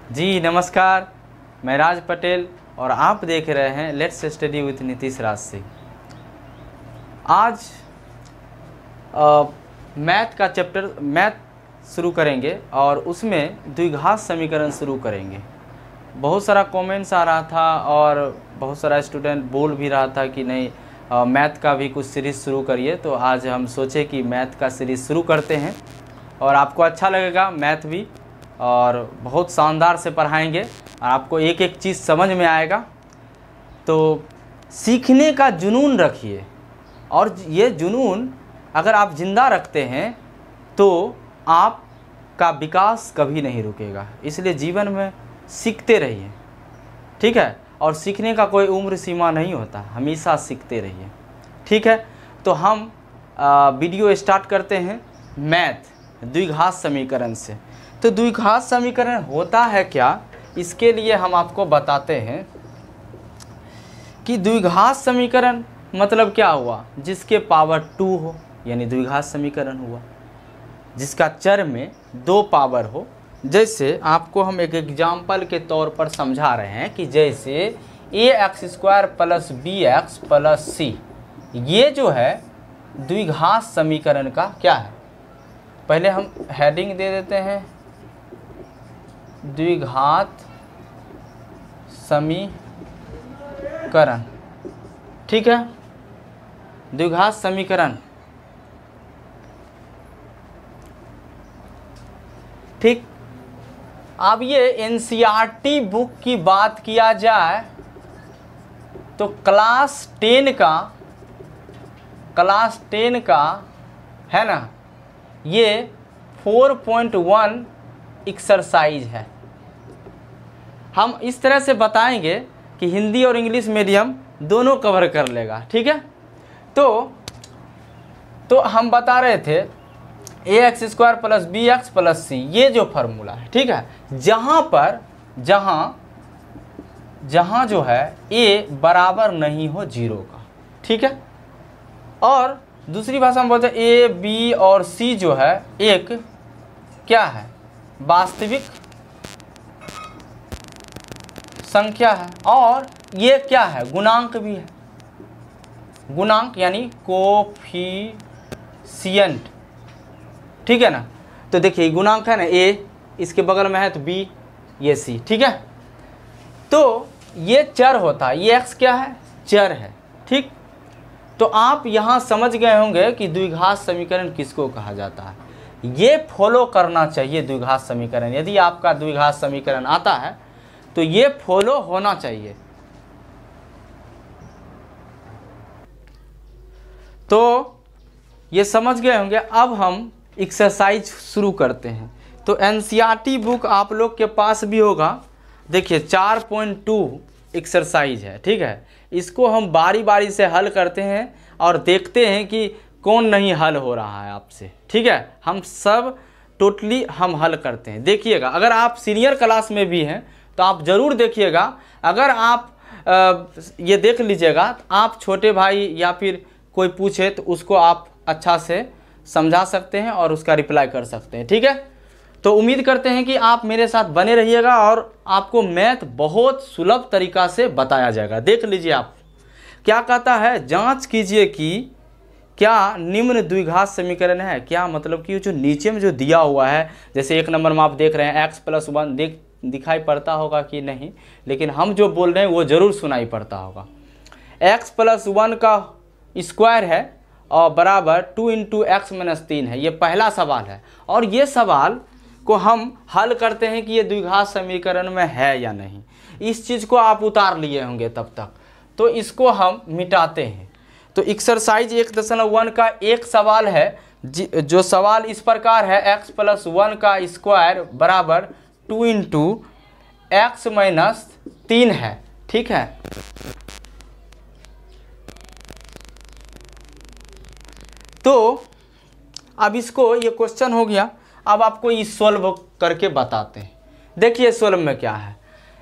जी नमस्कार, मैं राज पटेल और आप देख रहे हैं let's study with Nitish Raj Singh. आज मैथ का चैप्टर शुरू करेंगे और उसमें द्विघात समीकरण शुरू करेंगे। बहुत सारा कमेंट्स आ रहा था और बहुत सारा स्टूडेंट बोल भी रहा था कि नहीं मैथ का भी कुछ सीरीज़ शुरू करिए, तो आज हम सोचे कि मैथ का सीरीज़ शुरू करते हैं और आपको अच्छा लगेगा मैथ भी, और बहुत शानदार से पढ़ाएंगे और आपको एक एक चीज़ समझ में आएगा। तो सीखने का जुनून रखिए, और ये जुनून अगर आप ज़िंदा रखते हैं तो आपका विकास कभी नहीं रुकेगा। इसलिए जीवन में सीखते रहिए, ठीक है। और सीखने का कोई उम्र सीमा नहीं होता, हमेशा सीखते रहिए, ठीक है। तो हम वीडियो स्टार्ट करते हैं मैथ द्विघात समीकरण से। तो द्विघात समीकरण होता है क्या, इसके लिए हम आपको बताते हैं कि द्विघात समीकरण मतलब क्या हुआ, जिसके पावर 2 हो यानी द्विघात समीकरण हुआ, जिसका चर में 2 पावर हो। जैसे आपको हम एक एग्जाम्पल के तौर पर समझा रहे हैं कि जैसे ax² + bx + c, ये जो है द्विघात समीकरण का क्या है। पहले हम हेडिंग दे देते हैं द्विघात समीकरण, ठीक है। द्विघात समीकरण, ठीक। अब ये एनसीईआरटी बुक की बात किया जाए तो क्लास 10 का है ना, ये 4.1 एक्सरसाइज है। हम इस तरह से बताएंगे कि हिंदी और इंग्लिश मीडियम दोनों कवर कर लेगा, ठीक है। तो हम बता रहे थे ax² + bx + c, ये जो फार्मूला है, ठीक है। जहाँ जो है a बराबर नहीं हो 0 का, ठीक है। और दूसरी भाषा में बोलते हैं a, b और c जो है एक क्या है, वास्तविक संख्या है, और ये क्या है, गुणांक भी है। गुणांक यानी कोफिशिएंट, ठीक है ना। तो देखिए गुणांक है ना a, इसके बगल में है तो b, ये c, ठीक है। तो ये चर होता है, ये x क्या है, चर है, ठीक। तो आप यहाँ समझ गए होंगे कि द्विघात समीकरण किसको कहा जाता है। ये फॉलो करना चाहिए द्विघात समीकरण। यदि आपका द्विघात समीकरण आता है तो ये फॉलो होना चाहिए। तो ये समझ गए होंगे। अब हम एक्सरसाइज शुरू करते हैं। तो एनसीईआरटी बुक आप लोग के पास भी होगा। देखिए 4.2 एक्सरसाइज है, ठीक है। इसको हम बारी बारी से हल करते हैं और देखते हैं कि कौन नहीं हल हो रहा है आपसे, ठीक है। हम सब टोटली हम हल करते हैं। देखिएगा, अगर आप सीनियर क्लास में भी हैं तो आप ज़रूर देखिएगा। अगर आप ये देख लीजिएगा तो आप छोटे भाई या फिर कोई पूछे तो उसको आप अच्छा से समझा सकते हैं और उसका रिप्लाई कर सकते हैं, ठीक है। तो उम्मीद करते हैं कि आप मेरे साथ बने रहिएगा और आपको मैथ बहुत सुलभ तरीका से बताया जाएगा। देख लीजिए आप क्या कहता है, जांच कीजिए कि क्या निम्न द्विघात समीकरण है। क्या मतलब कि जो नीचे में जो दिया हुआ है, जैसे 1 नंबर में आप देख रहे हैं x + 1, दिखाई पड़ता होगा कि नहीं, लेकिन हम जो बोल रहे हैं वो ज़रूर सुनाई पड़ता होगा। x + 1 का स्क्वायर है और बराबर 2 × x - 3 है। ये पहला सवाल है और ये सवाल को हम हल करते हैं कि ये द्विघात समीकरण में है या नहीं। इस चीज़ को आप उतार लिए होंगे तब तक, तो इसको हम मिटाते हैं। तो एक्सरसाइज 1.1 का एक सवाल है, जो सवाल इस प्रकार है, x + 1 का स्क्वायर बराबर 2 × x - 3 है, ठीक है। तो अब इसको, ये क्वेश्चन हो गया। अब आपको इस सोल्व करके बताते हैं। देखिए सोल्व में क्या है,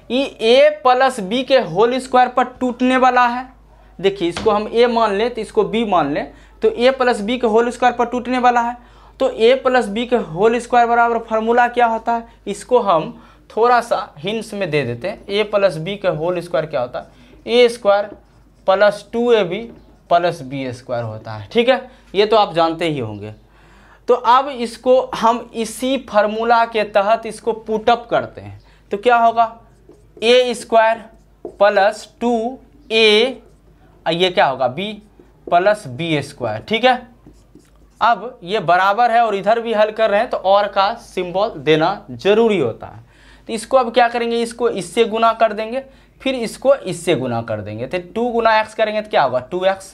ये a + b के होल स्क्वायर पर टूटने वाला है। देखिए इसको हम a मान लें तो इसको b मान लें, तो a + b के होल स्क्वायर पर टूटने वाला है। तो a + b के होल स्क्वायर बराबर फार्मूला क्या होता है, इसको हम थोड़ा सा हिंट्स में दे देते हैं। ए प्लस बी का होल स्क्वायर क्या होता है, A square plus 2ab plus B square होता है। ठीक है, ये तो आप जानते ही होंगे। तो अब इसको हम इसी फार्मूला के तहत इसको पुटअप करते हैं तो क्या होगा, ए स्क्वायर प्लस 2a, ये क्या होगा बी प्लस बी स्क्वायर। ठीक है, अब ये बराबर है और इधर भी हल कर रहे हैं तो और का सिंबल देना जरूरी होता है। तो इसको अब क्या करेंगे, इसको इससे गुना कर देंगे, फिर इसको इससे गुना कर देंगे। तो 2 गुना x करेंगे तो क्या होगा 2x।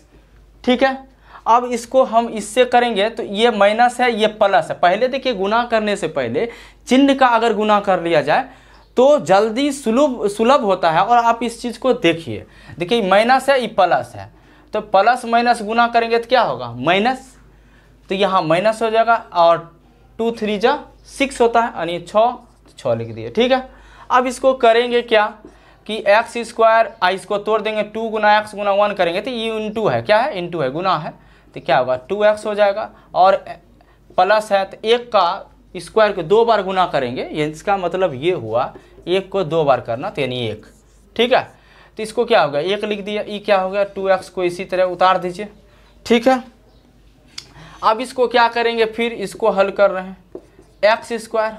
ठीक है, अब इसको हम इससे करेंगे तो ये माइनस है, ये प्लस है। पहले देखिए गुना करने से पहले चिन्ह का अगर गुना कर लिया जाए तो जल्दी सुलभ होता है। और आप इस चीज़ को देखिए, देखिए माइनस है, ये प्लस है, तो प्लस माइनस गुना करेंगे तो क्या होगा माइनस, तो यहाँ माइनस हो जाएगा। और 2 3 जा 6 होता है, यानी 6 लिख दिए। ठीक है, अब इसको करेंगे क्या कि एक्स स्क्वायर, इसको तोड़ देंगे, 2 गुना एक्स गुना 1 करेंगे तो ये इंटू है, क्या है इंटू है, गुना है, तो क्या होगा 2x हो जाएगा। और प्लस है तो 1 का स्क्वायर को 2 बार गुना करेंगे, ये इसका मतलब ये हुआ 1 को 2 बार करना, तो यानी 1। ठीक है, तो इसको क्या हो गया 1 लिख दिया, ये क्या हो गया 2x को इसी तरह उतार दीजिए। ठीक है, अब इसको क्या करेंगे, फिर इसको हल कर रहे हैं, x square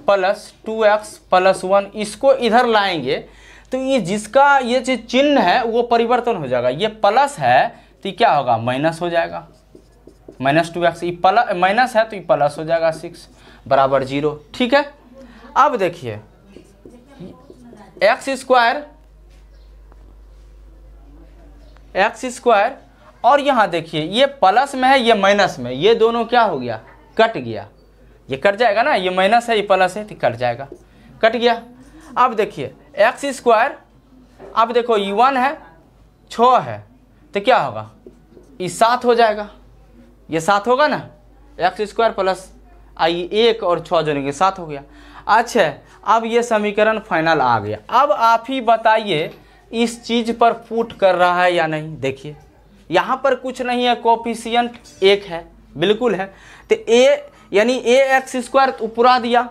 plus 2x plus 1, इसको इधर लाएंगे तो ये जिसका ये जो चिन्ह है वो परिवर्तन हो जाएगा। ये प्लस है तो ये क्या होगा माइनस हो जाएगा, माइनस 2x, ये माइनस है तो ये प्लस हो जाएगा 6 बराबर 0। ठीक है, अब देखिए एक्स स्क्वायर और यहाँ देखिए ये प्लस में है, ये माइनस में, ये दोनों क्या हो गया कट गया, ये कट जाएगा ना, ये माइनस है ये प्लस है तो कट जाएगा, कट गया। अब देखिए एक्स स्क्वायर, अब देखो ये 1 है 6 है तो क्या होगा ये 7 हो जाएगा, ये 7 होगा ना, एक्स स्क्वायर प्लस 1 और 6 जोड़ने के 7 हो गया। अच्छा, अब ये समीकरण फाइनल आ गया। अब आप ही बताइए इस चीज़ पर पुट कर रहा है या नहीं। देखिए यहाँ पर कुछ नहीं है, कोफिशिएंट 1 है, बिल्कुल है, तो a यानी ax स्क्वायर पुरा दिया,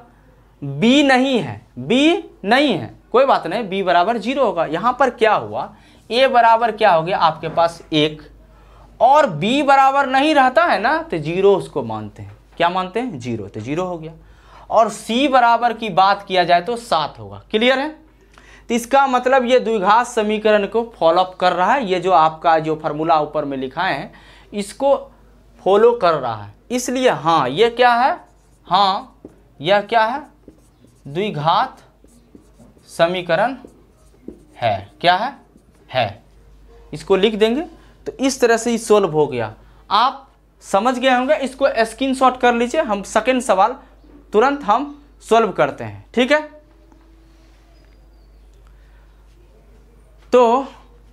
b नहीं है, b नहीं है, कोई बात नहीं, b बराबर 0 होगा। यहाँ पर क्या हुआ, a बराबर क्या हो गया आपके पास 1 और b बराबर नहीं रहता है ना तो 0 उसको मानते हैं, क्या मानते हैं 0, तो 0 हो गया। और c बराबर की बात किया जाए तो 7 होगा। क्लियर है, तो इसका मतलब ये द्विघात समीकरण को फॉलोअप कर रहा है, ये जो आपका जो फार्मूला ऊपर में लिखा है इसको फॉलो कर रहा है। इसलिए हाँ ये क्या है, हाँ यह क्या है द्विघात समीकरण है, क्या है, इसको लिख देंगे तो इस तरह से ही सोल्व हो गया। आप समझ गए होंगे, इसको स्क्रीनशॉट कर लीजिए, हम सेकंड सवाल तुरंत हम सोल्व करते हैं। ठीक है, तो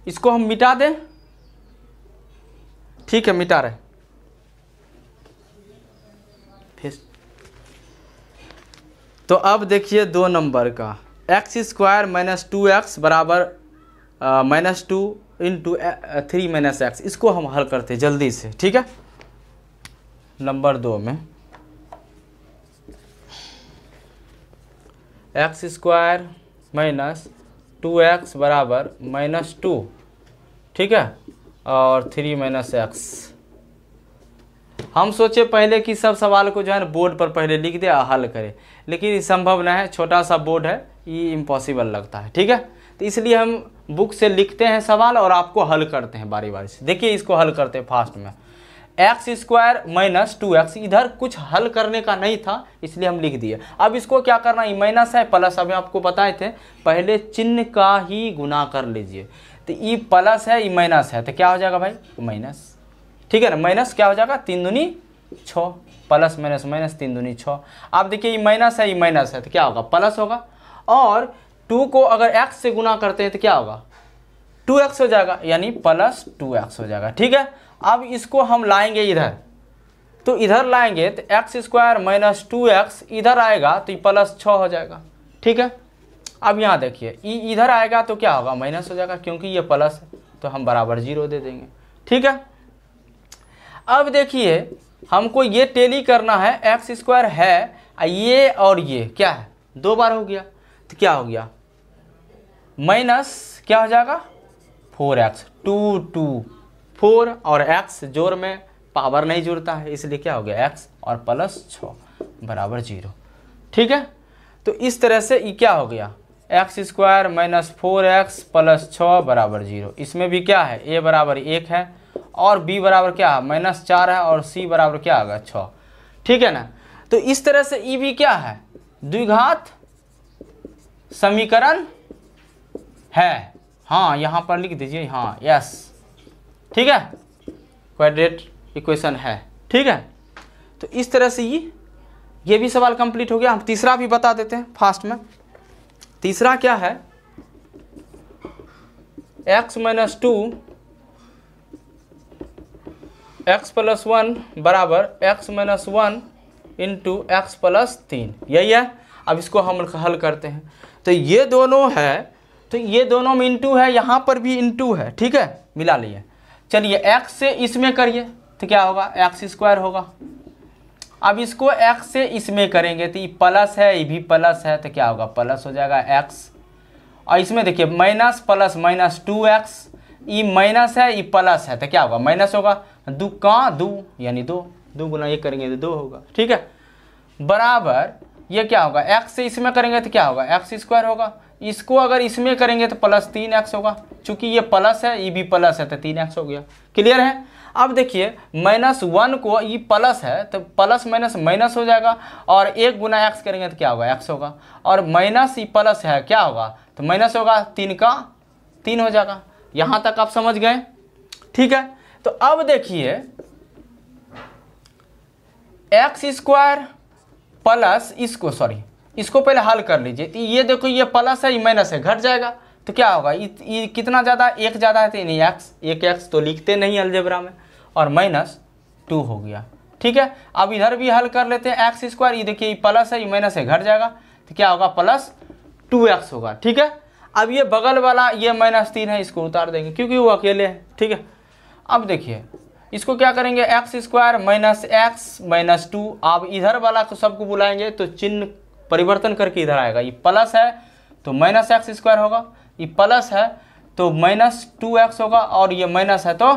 इसको हम मिटा दें, ठीक है मिटा रहे फिर। तो अब देखिए 2 नंबर का एक्स स्क्वायर माइनस 2x बराबर -2 इंटू 3 माइनस एक्स, इसको हम हल करते जल्दी से। ठीक है, नंबर 2 में एक्स स्क्वायर माइनस 2x बराबर -2, ठीक है, और 3 माइनस एक्स। हम सोचे पहले कि सब सवाल को जो है ना बोर्ड पर पहले लिख दे और हल करें, लेकिन ये संभव नहीं है, छोटा सा बोर्ड है, ये इम्पॉसिबल लगता है। ठीक है, तो इसलिए हम बुक से लिखते हैं सवाल और आपको हल करते हैं बारी बारी से। देखिए इसको हल करते हैं फास्ट में, एक्स स्क्वायर माइनस 2x, इधर कुछ हल करने का नहीं था इसलिए हम लिख दिए। अब इसको क्या करना, ये माइनस है प्लस, अभी आपको बताए थे पहले चिन्ह का ही गुना कर लीजिए, तो ये प्लस है ये माइनस है तो क्या हो जाएगा भाई माइनस। ठीक है ना, माइनस क्या हो जाएगा 3 दूनी 6, प्लस माइनस माइनस 3 दूनी 6। आप देखिए ये माइनस है तो क्या होगा प्लस होगा, और 2 को अगर x से गुना करते हैं तो क्या होगा 2x हो जाएगा, यानी प्लस 2x हो जाएगा। ठीक है, अब इसको हम लाएंगे इधर, तो इधर लाएंगे तो एक्स स्क्वायर माइनस 2x इधर आएगा तो ये प्लस 6 हो जाएगा। ठीक है, अब यहाँ देखिए इधर आएगा तो क्या होगा माइनस हो जाएगा, क्योंकि ये प्लस है तो हम बराबर 0 दे देंगे। ठीक है, अब देखिए हमको ये टेली करना है, एक्स स्क्वायर है ये और ये क्या है 2 बार हो गया, तो क्या हो गया, माइनस क्या हो जाएगा 4x, 2 4 और x जोड़ में पावर नहीं जुड़ता है, इसलिए क्या हो गया x और प्लस 6 बराबर 0। ठीक है, तो इस तरह से ये क्या हो गया, x square minus 4x plus 6 बराबर 0। इसमें भी क्या है, a बराबर 1 है और b बराबर क्या है माइनस 4 है और c बराबर क्या होगा 6। ठीक है ना, तो इस तरह से ये भी क्या है, द्विघात समीकरण है। हाँ यहाँ पर लिख दीजिए, हाँ यस, ठीक है, क्वाड्रेट इक्वेशन है। ठीक है, तो इस तरह से ये भी सवाल कंप्लीट हो गया। हम तीसरा भी बता देते हैं फास्ट में। तीसरा क्या है, x माइनस 2 x प्लस 1 बराबर x minus 1 into x plus 3, यही है। अब इसको हम हल करते हैं, तो ये दोनों है, तो ये दोनों में इंटू है, यहाँ पर भी इंटू है। ठीक है, मिला लिए। चलिए x से इसमें करिए तो क्या होगा, एक्स स्क्वायर होगा। अब इसको x से इसमें करेंगे तो ये प्लस है, ये भी प्लस है, तो क्या होगा प्लस हो जाएगा x। और इसमें देखिए माइनस प्लस माइनस 2x, ये माइनस है ये प्लस है, तो क्या होगा माइनस होगा, दो का दो यानी 2 गुना ये करेंगे तो 2 होगा। ठीक है, बराबर ये क्या होगा, x से इसमें करेंगे तो क्या होगा एक्स स्क्वायर होगा। इसको अगर इसमें करेंगे तो प्लस 3x होगा, चूंकि ये प्लस है ये भी प्लस है तो 3x हो गया। क्लियर है। अब देखिए -1 को ये प्लस है तो प्लस माइनस माइनस हो जाएगा, और 1 गुना x करेंगे तो क्या होगा x होगा, और माइनस ये प्लस है क्या होगा तो माइनस होगा, 3 का 3 हो जाएगा। यहाँ तक आप समझ गए। ठीक है, तो अब देखिए एक्स स्क्वायर प्लस इसको पहले हल कर लीजिए। तो ये देखो ये प्लस है ये माइनस है, घट जाएगा तो क्या होगा, ये कितना ज़्यादा, 1 ज़्यादा है तो नहीं एक एक्स तो लिखते नहीं अलजेब्रा में, और -2 हो गया। ठीक है, अब इधर भी हल कर लेते हैं, एक्स स्क्वायर, ये देखिए ये प्लस है ये माइनस है, घट जाएगा तो क्या होगा प्लस 2x होगा। ठीक है, अब ये बगल वाला ये -3 है, इसको उतार देंगे क्योंकि वो अकेले है। ठीक है, अब देखिए इसको क्या करेंगे, x square minus x minus 2, अब इधर वाला को सबको बुलाएंगे तो चिन्ह परिवर्तन करके इधर आएगा, ये प्लस है तो माइनस एक्स स्क्वायर होगा, ये प्लस है तो -2x होगा, और ये माइनस है तो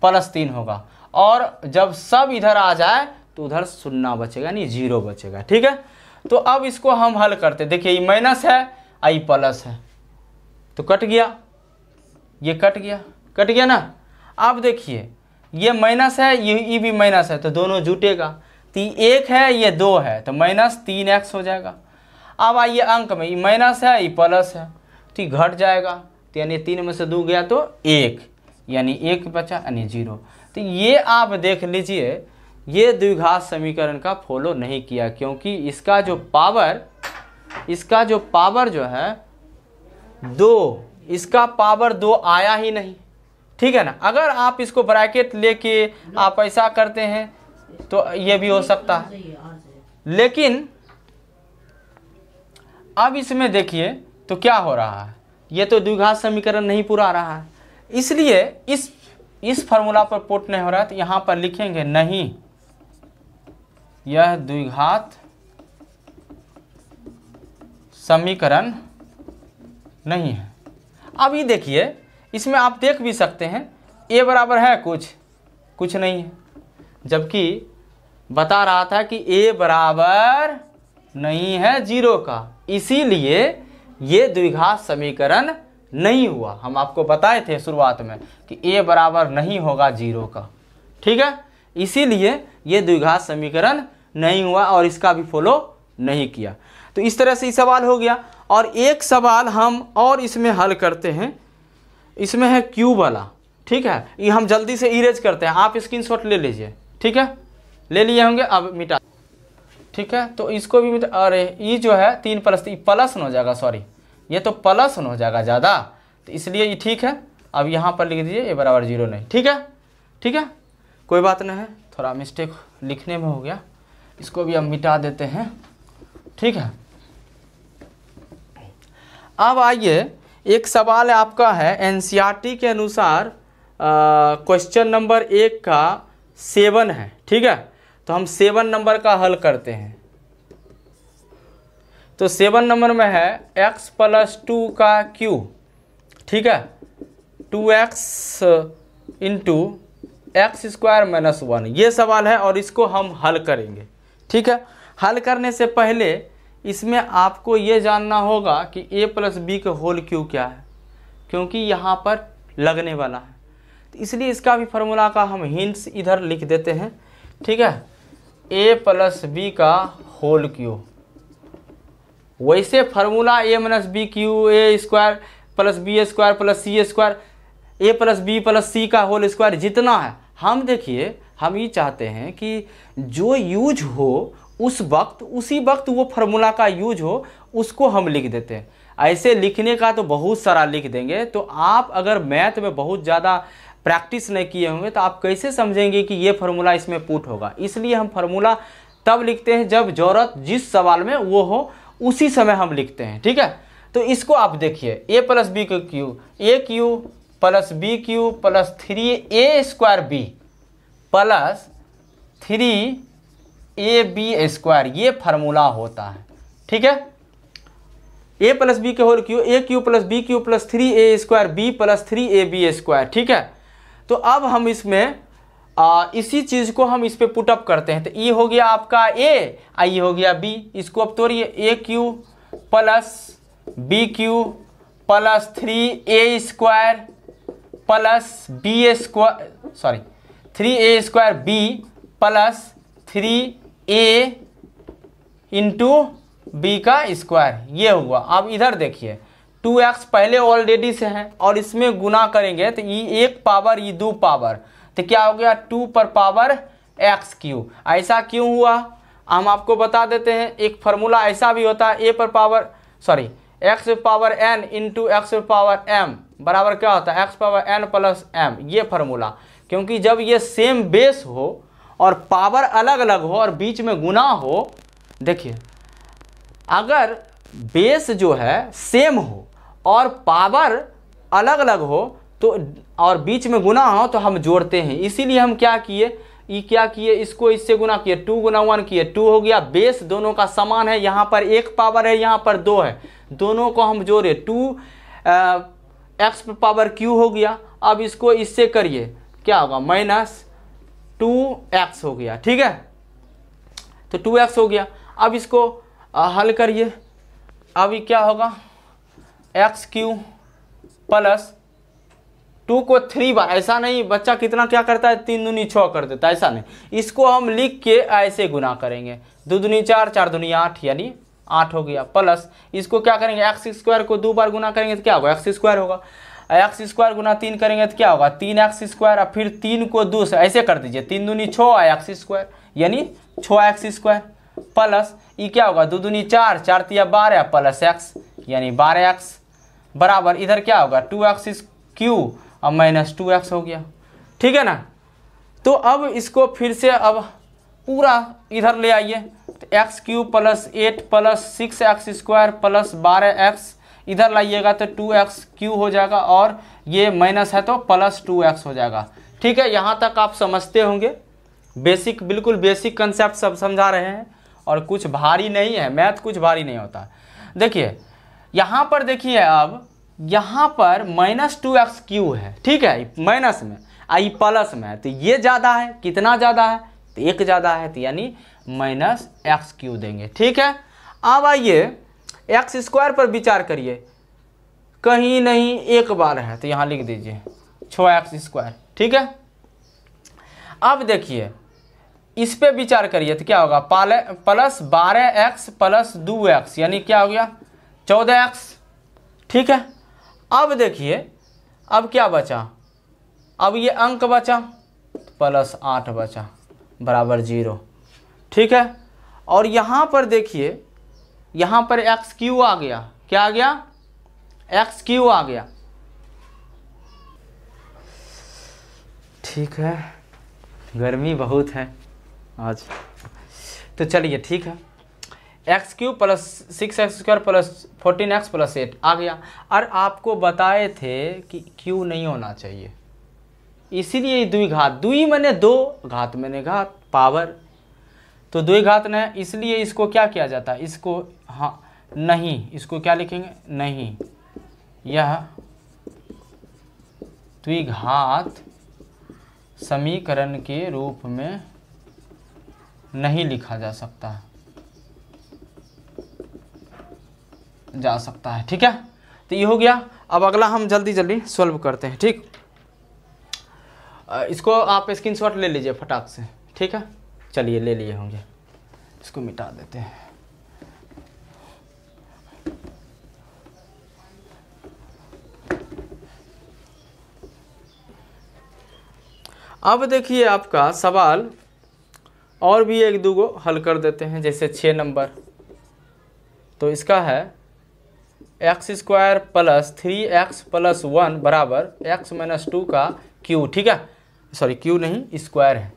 प्लस 3 होगा, और जब सब इधर आ जाए तो उधर 0 बचेगा, नहीं 0 बचेगा। ठीक है, तो अब इसको हम हल करते, देखिए ये माइनस है आई प्लस है तो कट गया, ये कट गया ना। अब देखिए ये माइनस है ये भी माइनस है तो दोनों जुटेगा, तो 1 है ये 2 है तो -3x हो जाएगा। अब आइए अंक में, ये माइनस है ये प्लस है तो ये घट जाएगा, तो यानी 3 में से 2 गया तो 1, यानी 1 बचा यानी 0। तो ये आप देख लीजिए ये द्विघात समीकरण का फॉलो नहीं किया, क्योंकि इसका जो पावर जो है 2, इसका पावर 2 आया ही नहीं। ठीक है ना, अगर आप इसको ब्रैकेट लेके आप ऐसा करते हैं तो ये भी हो सकता है, लेकिन अब इसमें देखिए तो क्या हो रहा है, ये तो द्विघात समीकरण नहीं पूरा रहा है, इसलिए इस फार्मूला पर पुट नहीं हो रहा है, तो यहाँ पर लिखेंगे नहीं यह द्विघात समीकरण नहीं है। अब ये देखिए इसमें आप देख भी सकते हैं a बराबर है कुछ नहीं है, जबकि बता रहा था कि a बराबर नहीं है 0 का, इसीलिए ये द्विघात समीकरण नहीं हुआ। हम आपको बताए थे शुरुआत में कि a बराबर नहीं होगा 0 का। ठीक है, इसीलिए ये द्विघात समीकरण नहीं हुआ और इसका भी फॉलो नहीं किया। तो इस तरह से ये सवाल हो गया। और एक सवाल हम और इसमें हल करते हैं, इसमें है क्यूब वाला। ठीक है, ये हम जल्दी से इरेज करते हैं, आप स्क्रीनशॉट ले लीजिए। ठीक है, ले लिए होंगे, अब मिटा। ठीक है, तो इसको भी मिटा, अरे ये जो है 3 प्लस प्लस हो जाएगा, सॉरी ये तो प्लस हो जाएगा ज़्यादा, तो इसलिए ये ठीक है। अब यहाँ पर लिख दीजिए a बराबर 0 नहीं। ठीक है, ठीक है, कोई बात नहीं है, थोड़ा मिस्टेक लिखने में हो गया, इसको भी हम मिटा देते हैं। ठीक है, अब आइए एक सवाल आपका है एनसीईआरटी के अनुसार, क्वेश्चन नंबर 1 का 7 है। ठीक है, तो हम 7 नंबर का हल करते हैं। तो तो 7 नंबर में है x प्लस 2 का क्यूब, ठीक है, 2x into x square minus 1, ये सवाल है और इसको हम हल करेंगे, ठीक है। हल करने से पहले इसमें आपको ये जानना होगा कि a प्लस बी का होल क्यूब क्या है, क्योंकि यहाँ पर लगने वाला है, तो इसलिए इसका भी फार्मूला का हम हिंट्स इधर लिख देते हैं, ठीक है। a प्लस बी का होल क्यूब, वैसे formula a minus B cube A square plus B square plus C square, A plus B plus C का होल स्क्वायर जितना है, हम देखिए हम ये चाहते हैं कि जो यूज हो उस वक्त उसी वक्त वो फार्मूला का यूज हो, उसको हम लिख देते हैं। ऐसे लिखने का तो बहुत सारा लिख देंगे, तो आप अगर मैथ में बहुत ज़्यादा प्रैक्टिस नहीं किए होंगे तो आप कैसे समझेंगे कि ये फार्मूला इसमें पुट होगा। इसलिए हम फार्मूला तब लिखते हैं जब ज़रूरत जिस सवाल में वो हो, उसी समय हम लिखते हैं, ठीक है। तो इसको आप देखिए, a प्लस बी का cube, A cube plus B cube plus 3a square B plus 3ab square, ये फार्मूला होता है, ठीक है। a प्लस बी के whole cube, A cube plus B cube plus 3a square B plus 3ab square, ठीक है। तो अब हम इसमें इसी चीज़ को हम इस पर पुटअप करते हैं, तो ये हो गया आपका a, ये हो गया b, इसको अब तोड़िए, A cube plus B cube plus 3a square plus B square, sorry 3a square B plus 3a into B का स्क्वायर, ये हुआ। अब इधर देखिए 2x पहले ऑलरेडी से है और इसमें गुना करेंगे तो ये 1 पावर ये 2 पावर, तो क्या हो गया 2 पर पावर x क्यूब। ऐसा क्यों हुआ हम आपको बता देते हैं, एक फार्मूला ऐसा भी होता है, a पर power sorry x power n into x power m बराबर क्या होता है x power n plus m, ये फार्मूला। क्योंकि जब ये सेम बेस हो और पावर अलग अलग हो और बीच में गुना हो, देखिए अगर बेस जो है सेम हो और पावर अलग अलग हो तो और बीच में गुना हो तो हम जोड़ते हैं। इसीलिए हम क्या किए, इसको इससे गुना किए, 2 गुना 1 किए, 2 हो गया। बेस दोनों का समान है, यहाँ पर 1 पावर है, यहाँ पर 2 है, दोनों को हम जोड़े, 2 एक्स पावर क्यू हो गया। अब इसको इससे करिए, क्या होगा माइनस 2x हो गया, ठीक है। तो 2x हो गया। अब इसको हल करिए, अब ये क्या होगा एक्स क्यू प्लस 2 को 3 बार, ऐसा नहीं बच्चा कितना क्या करता है 3 दूनी 6 कर देता है, ऐसा नहीं, इसको हम लिख के ऐसे गुना करेंगे, 2 दूनी 4 4 दूनी 8 यानी 8 हो गया। प्लस इसको क्या करेंगे एक्स स्क्वायर को 2 बार गुना करेंगे तो क्या होगा एक्स स्क्वायर होगा, एक्स स्क्वायर गुना 3 करेंगे तो क्या होगा 3x स्क्वायर, और फिर 3 को 2 से ऐसे कर दीजिए, 3 दूनी 6 एक्स स्क्वायर यानी 6x स्क्वायर प्लस ये क्या होगा 2 दूनी 4 4 तिया 12 प्लस x यानी 12x बराबर इधर क्या होगा 2x क्यूब और माइनस 2x हो गया, ठीक है ना। तो अब इसको फिर से अब पूरा इधर ले आइए, तो x cube plus 8 plus 6x square plus 12x इधर लाइएगा तो 2x क्यूब हो जाएगा और ये माइनस है तो प्लस 2x हो जाएगा, ठीक है। यहाँ तक आप समझते होंगे, बेसिक बिल्कुल बेसिक कंसेप्ट सब समझा रहे हैं और कुछ भारी नहीं है, मैथ कुछ भारी नहीं होता। देखिए यहाँ पर देखिए, अब यहाँ पर माइनस 2x क्यूब है, ठीक है, माइनस में आई प्लस में है, तो ये ज़्यादा है, कितना ज़्यादा है तो 1 ज़्यादा है, तो यानी माइनस एक्स क्यूब देंगे, ठीक है। अब आइए एक्स स्क्वायर पर विचार करिए, कहीं नहीं एक बार है तो यहाँ लिख दीजिए 6x स्क्वायर, ठीक है। अब देखिए इस पे विचार करिए तो क्या होगा प्लस 12x प्लस 2x यानी क्या हो गया 14x, ठीक है। अब देखिए अब क्या बचा, अब ये अंक बचा प्लस 8 बचा बराबर 0, ठीक है। और यहाँ पर देखिए यहाँ पर एक्स क्यू आ गया, क्या आ गया एक्स क्यू आ गया, ठीक है। गर्मी बहुत है आज, तो चलिए ठीक है, x cube plus 6x square plus 14x plus 8 आ गया। और आपको बताए थे कि क्यू नहीं होना चाहिए, इसीलिए द्विघात, द्वि मैंने 2 घात मैंने घात पावर, तो 2 घात न, इसलिए इसको क्या किया जाता है, इसको हाँ नहीं, इसको क्या लिखेंगे, नहीं, यह द्विघात समीकरण के रूप में नहीं लिखा जा सकता है, ठीक है। तो ये हो गया। अब अगला हम जल्दी जल्दी सॉल्व करते हैं, ठीक। इसको आप स्क्रीनशॉट ले लीजिए फटाक से, ठीक है। चलिए ले लिए होंगे, इसको मिटा देते हैं। अब देखिए आपका सवाल और भी एक दो हल कर देते हैं, जैसे 6 नंबर। तो इसका है x² + 3x + 1 बराबर x - 2 का क्यू, ठीक है। सॉरी क्यू नहीं, स्क्वायर है,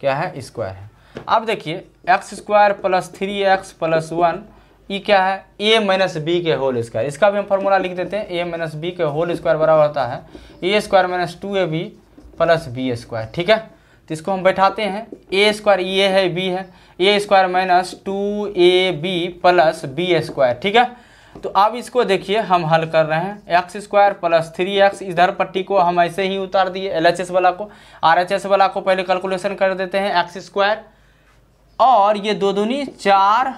क्या है, स्क्वायर है। अब देखिए x² + 3x + 1 ये क्या है, a - b के होल स्क्वायर। इसका भी हम फॉर्मूला लिख देते हैं, a - b के होल स्क्वायर बराबर होता है a² - 2ab + b², ठीक है। तो इसको हम बैठाते हैं, a² ये है, b है, a² - 2ab + b², ठीक है। तो अब इसको देखिए हम हल कर रहे हैं, x² + 3x, इधर पट्टी को हम ऐसे ही उतार दिए, LHS वाला को, RHS वाला को पहले कैलकुलेशन कर देते हैं, x² और ये 2 दूनी 4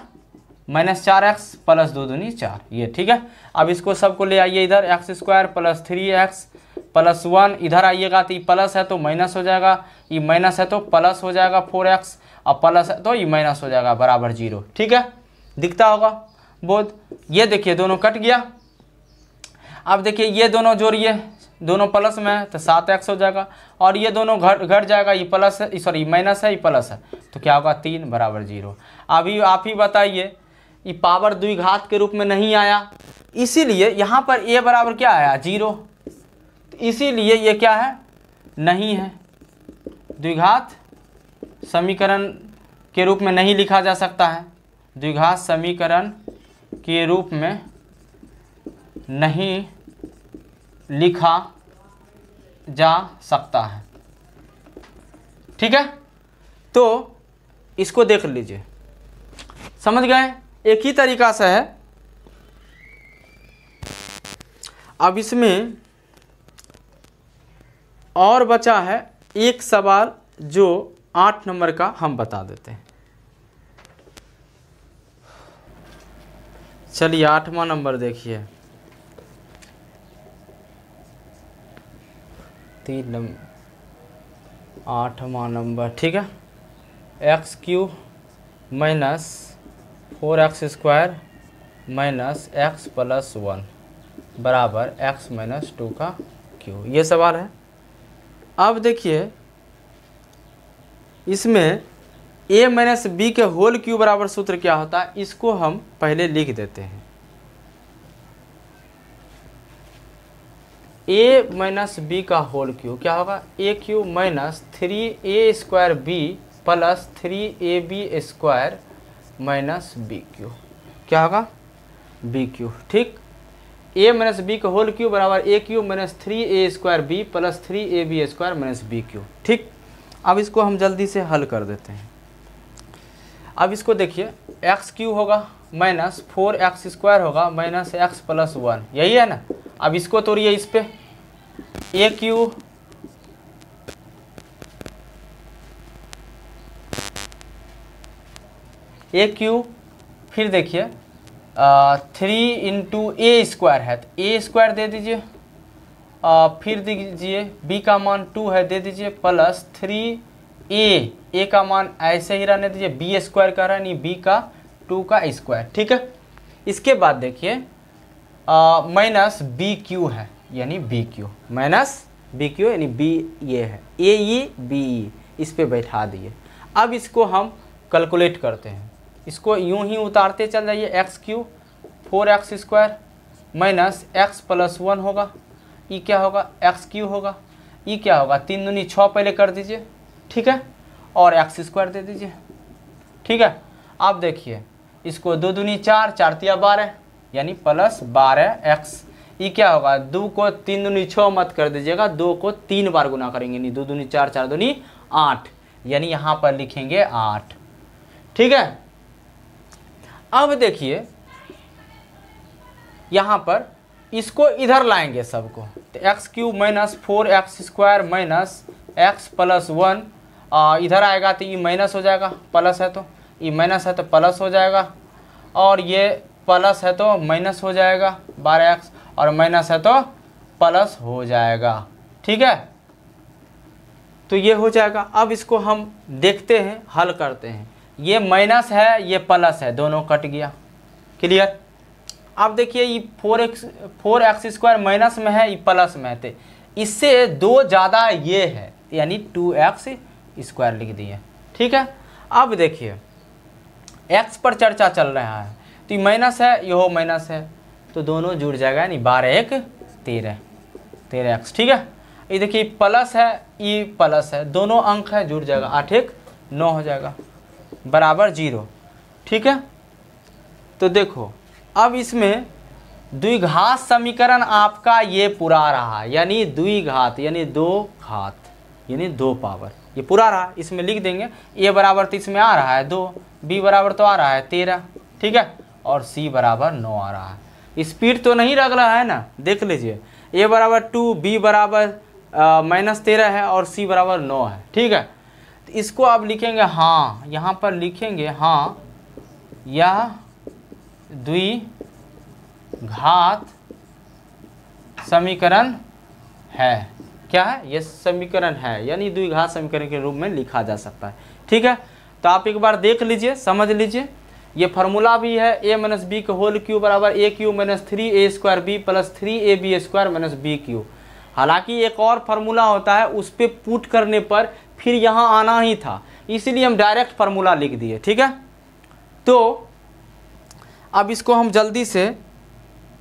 -4x + 2 दूनी 4, ये, ठीक है। अब इसको सबको ले आइए इधर, x² + 3x + 1 इधर आइएगा तो ये प्लस है तो माइनस हो जाएगा, ये माइनस है तो प्लस हो जाएगा 4x, और प्लस है तो ये माइनस हो जाएगा बराबर 0, ठीक है। दिखता होगा बोध, ये देखिए दोनों कट गया। अब देखिए ये दोनों जोड़िए, दोनों प्लस में है तो 7x हो जाएगा, और ये दोनों घट जाएगा, ये प्लस है, सॉरी माइनस है, ये प्लस है, तो क्या होगा 3 बराबर 0। अभी आप ही बताइए, ये पावर द्विघात के रूप में नहीं आया, इसीलिए यहाँ पर a बराबर क्या आया, 0, इसीलिए ये क्या है, नहीं है, द्विघात समीकरण के रूप में नहीं लिखा जा सकता है, द्विघात समीकरण के रूप में नहीं लिखा जा सकता है, ठीक है। तो इसको देख लीजिए, समझ गए, एक ही तरीका से है। अब इसमें और बचा है एक सवाल जो 8 नंबर का, हम बता देते हैं। चलिए 8वां नंबर देखिए, 8वां नंबर, ठीक है। x³ - 4x² - x + 1 बराबर x - 2 का क्यू, ये सवाल है। अब देखिए इसमें a - b के होल क्यू बराबर सूत्र क्या होता है, इसको हम पहले लिख देते हैं। a - b का होल क्यू क्या होगा, a³ - 3a² b + 3ab² - bq, क्या होगा, bq, ठीक। a - b का होल क्यू बराबर a³ - 3a² b + 3ab² - bq, ठीक। अब इसको हम जल्दी से हल कर देते हैं। अब इसको देखिए, x³ होगा माइनस 4x² होगा माइनस x + 1, यही है ना। अब इसको तोड़िए, इस पे a³ फिर देखिए 3 × a² है तो a² दे दीजिए, फिर दीजिए b का मान 2 है, दे दीजिए प्लस 3a का मान ऐसे ही रहने दीजिए, b² का रहा नहीं, b का 2 का स्क्वायर, ठीक है। इसके बाद देखिए माइनस bq है, यानी bq माइनस bq यानी b ये है, ae be, इस पे बैठा दिए। अब इसको हम कैलकुलेट करते हैं, इसको यूं ही उतारते चल जाइए, x³ 4x² माइनस x + 1 होगा, ये क्या होगा, x³ होगा, ये क्या होगा, 3 दूनी 6 पहले कर दीजिए, ठीक है, और x² दे दीजिए, ठीक है। अब देखिए इसको 2 दूनी 4, 4 तिया 12, यानी प्लस 12x, ये क्या होगा, 2 को 3 दूनी 6 मत कर दीजिएगा, 2 को 3 बार गुना करेंगे, नहीं 2 दूनी 4, 4 दूनी 8, यानी यहाँ पर लिखेंगे 8, ठीक है। अब देखिए यहाँ पर इसको इधर लाएंगे सबको, तो x cube minus 4x² minus x plus 1 इधर आएगा तो ये माइनस हो जाएगा, प्लस है तो ये माइनस है तो प्लस हो जाएगा, और ये प्लस है तो माइनस हो जाएगा 12x, और माइनस है तो प्लस हो जाएगा। ठीक है, तो ये हो जाएगा। अब इसको हम देखते हैं, हल करते हैं। ये माइनस है, ये प्लस है, दोनों कट गया। क्लियर। अब देखिए ये 4x² माइनस में है, ये प्लस में है, तो इससे 2 ज़्यादा ये है, यानी 2x² लिख दिए। ठीक है, अब देखिए x पर चर्चा चल रहा है, तो ये माइनस है, ये हो माइनस है, तो दोनों जुड़ जाएगा, यानी 12 1 13x। ठीक है, ये देखिए प्लस है, ये प्लस है, दोनों अंक है, जुड़ जाएगा, 8 1 9 हो जाएगा, बराबर 0। ठीक है, तो देखो अब इसमें द्विघात समीकरण आपका ये पूरा रहा, यानी द्विघात यानी 2 घात यानी 2 पावर, ये पूरा रहा। इसमें लिख देंगे a बराबर तो इसमें आ रहा है 2, b बराबर तो आ रहा है 13, ठीक है, और c बराबर 9 आ रहा है। स्पीड तो नहीं लग रहा है ना, देख लीजिए, a बराबर 2, b बराबर -13 है, और c बराबर 9 है। ठीक है, तो इसको आप लिखेंगे, हाँ यहाँ पर लिखेंगे, हाँ यह द्विघात समीकरण है। क्या है, ये समीकरण है, यानी द्विघात समीकरण के रूप में लिखा जा सकता है। ठीक है, तो आप एक बार देख लीजिए, समझ लीजिए। ये फार्मूला भी है, a - b का होल क्यूब बराबर a³ - 3a² b plus 3ab² - b³। हालांकि एक और फार्मूला होता है, उस पर पुट करने पर फिर यहाँ आना ही था, इसीलिए हम डायरेक्ट फार्मूला लिख दिए। ठीक है, तो अब इसको हम जल्दी से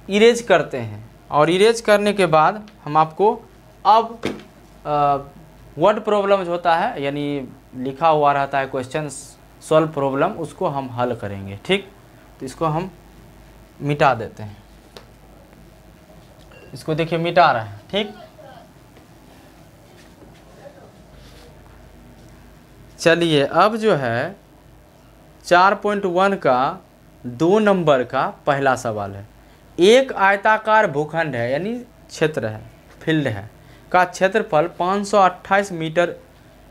इरेज करते हैं, और इरेज करने के बाद हम आपको अब वर्ड प्रॉब्लम जो होता है, यानी लिखा हुआ रहता है क्वेश्चन सॉल्व प्रॉब्लम, उसको हम हल करेंगे। ठीक, तो इसको हम मिटा देते हैं, इसको देखिए मिटा रहे हैं। ठीक, चलिए अब जो है 4.1 का 2 नंबर का पहला सवाल है। एक आयताकार भूखंड है, यानी क्षेत्र है, फील्ड है, का क्षेत्रफल 528 मीटर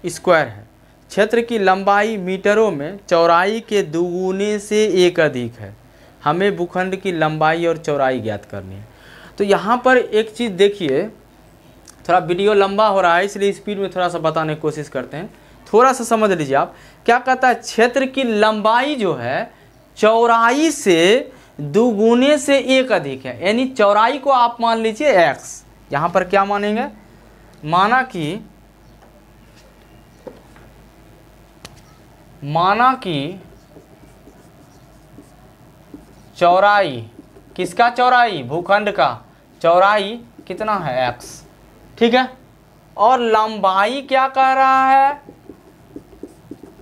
स्क्वायर है। क्षेत्र की लंबाई मीटरों में, चौड़ाई के दुगुने से 1 अधिक है। हमें भूखंड की लंबाई और चौड़ाई ज्ञात करनी है। तो यहाँ पर एक चीज़ देखिए, थोड़ा वीडियो लंबा हो रहा है, इसलिए स्पीड में थोड़ा सा बताने की कोशिश करते हैं, थोड़ा सा समझ लीजिए आप। क्या कहता है, क्षेत्र की लंबाई जो है चौड़ाई से दुगुने से 1 अधिक है, यानी चौड़ाई को आप मान लीजिए x। यहाँ पर क्या मानेंगे, माना कि चौड़ाई, किसका चौड़ाई, भूखंड का चौड़ाई कितना है x। ठीक है, और लंबाई क्या कह रहा है,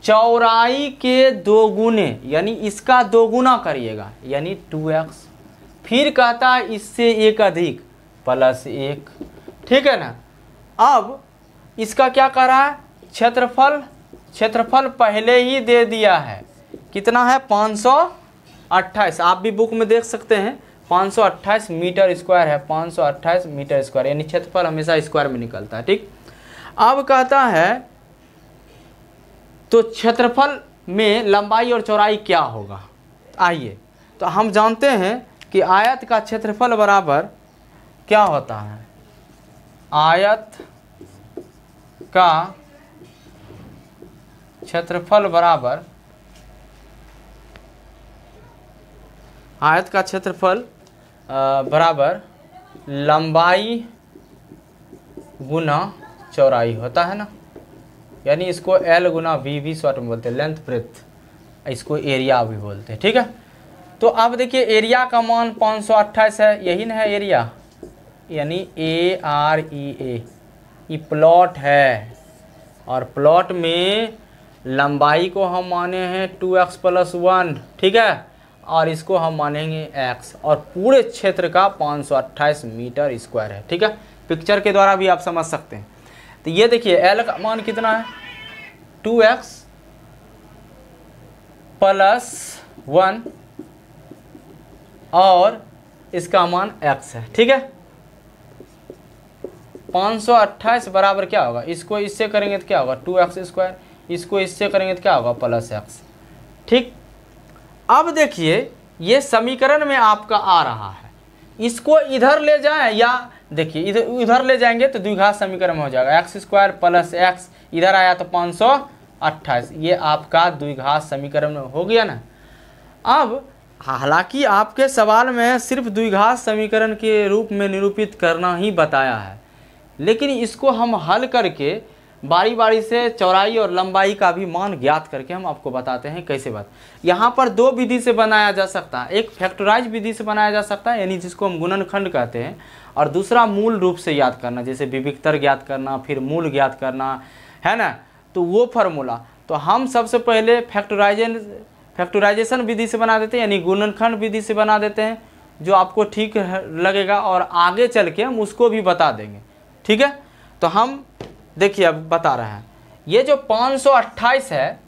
चौड़ाई के 2 गुने, यानी इसका 2 गुना करिएगा, यानी 2x। फिर कहता है इससे 1 अधिक +1। ठीक है ना। अब इसका क्या कर रहा है, क्षेत्रफल पहले ही दे दिया है, कितना है 528, आप भी बुक में देख सकते हैं 528 मीटर स्क्वायर है, 528 मीटर स्क्वायर, यानी क्षेत्रफल हमेशा स्क्वायर में निकलता है। ठीक, अब कहता है तो क्षेत्रफल में लंबाई और चौड़ाई क्या होगा। आइए, तो हम जानते हैं कि आयत का क्षेत्रफल बराबर क्या होता है, आयत का क्षेत्रफल बराबर, आयत का क्षेत्रफल बराबर लंबाई गुना चौड़ाई होता है ना, यानी इसको L गुना V भी शॉर्ट में बोलते हैं, लेंथ ब्रेथ, इसको एरिया भी बोलते हैं। ठीक है, तो अब देखिए एरिया का मान 528 है, यही ना है एरिया, यानी AREA, ये प्लॉट है, और प्लॉट में लंबाई को हम माने हैं 2x + 1। ठीक है, और इसको हम मानेंगे x, और पूरे क्षेत्र का 528 मीटर स्क्वायर है। ठीक है, पिक्चर के द्वारा भी आप समझ सकते हैं। तो ये देखिए L का मान कितना है, 2x + 1, और इसका मान x है। ठीक है, 528 बराबर क्या होगा, इसको इससे करेंगे तो क्या होगा 2x², इसको इससे करेंगे तो क्या होगा +x। ठीक, अब देखिए ये समीकरण में आपका आ रहा है, इसको इधर ले जाएं या देखिए इधर ले जाएंगे तो द्विघात समीकरण में हो जाएगा x² + x, इधर आया तो 528, ये आपका द्विघात समीकरण में हो गया ना। अब हालांकि आपके सवाल में सिर्फ द्विघात समीकरण के रूप में निरूपित करना ही बताया है, लेकिन इसको हम हल करके बारी बारी से चौड़ाई और लंबाई का भी मान ज्ञात करके हम आपको बताते हैं कैसे बात। यहाँ पर दो विधि से बनाया जा सकता है, एक फैक्टराइज विधि से बनाया जा सकता है यानी जिसको हम गुणनखंड कहते हैं, और दूसरा मूल रूप से याद करना, जैसे विविक्तर ज्ञात करना, फिर मूल ज्ञात करना, है ना, तो वो फार्मूला। तो हम सबसे पहले फैक्टराइजेशन विधि से बना देते हैं यानी गुणनखंड विधि से बना देते हैं, जो आपको ठीक लगेगा, और आगे चल के हम उसको भी बता देंगे। ठीक है, तो हम देखिए अब बता रहे हैं, ये जो 528 है